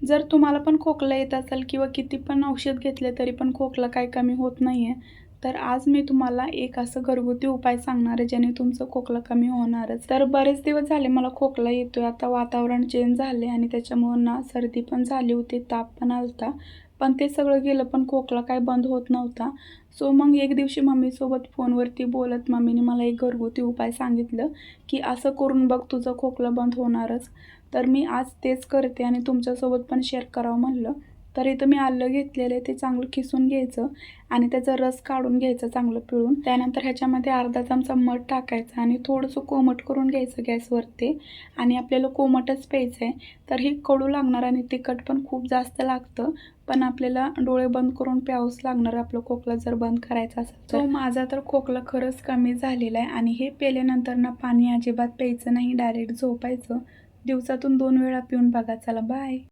जर तुम्हाला पण खोकला येत असेल किंवा किती पण औषध घेतले तरी पण खोकला काही कमी होत नाही आहे, तर आज मी तुम्हाला एक असं घरगुती उपाय सांगणार आहे, ज्याने तुमचं खोकला कमी होणारच. तर बरेच दिवस झाले मला खोकला येतोय. आता वातावरण चेंज झाले आणि त्याच्यामुळं ना सर्दी पण झाली होती, ताप पण आलता. पण ते सगळं गेलं, पण खोकला काही बंद होत नव्हता. सो मग एक दिवशी मम्मीसोबत फोनवरती बोलत मम्मीने मला एक घरगुती उपाय सांगितलं, की असं करून बघ, तुझं खोकला बंद होणारच. तर मी आज तेच करते आणि तुमच्यासोबत पण शेअर करावं म्हणलं. तर इथं मी आलं घेतलेलं आहे, ते चांगलं किसून घ्यायचं आणि त्याचा रस काढून घ्यायचा चांगलं पिळून. त्यानंतर ह्याच्यामध्ये अर्धा चमचा मध टाकायचा आणि थोडंसं कोमट करून घ्यायचं गॅसवरती आणि आपल्याला कोमटच प्यायचं आहे. तर हे कडू लागणार आणि तिखट पण खूप जास्त लागतं. पण आपल्याला डोळे बंद करून प्यावंच लागणार आपलं खोकला जर बंद करायचा असेल तर. तो माझा तर खोकला खरंच कमी झालेला आहे आणि हे प्यायल्यानंतर ना पाणी अजिबात प्यायचं नाही, डायरेक्ट झोपायचं. दिवसातून 2 वेळा पिऊन बघा. चला बाय.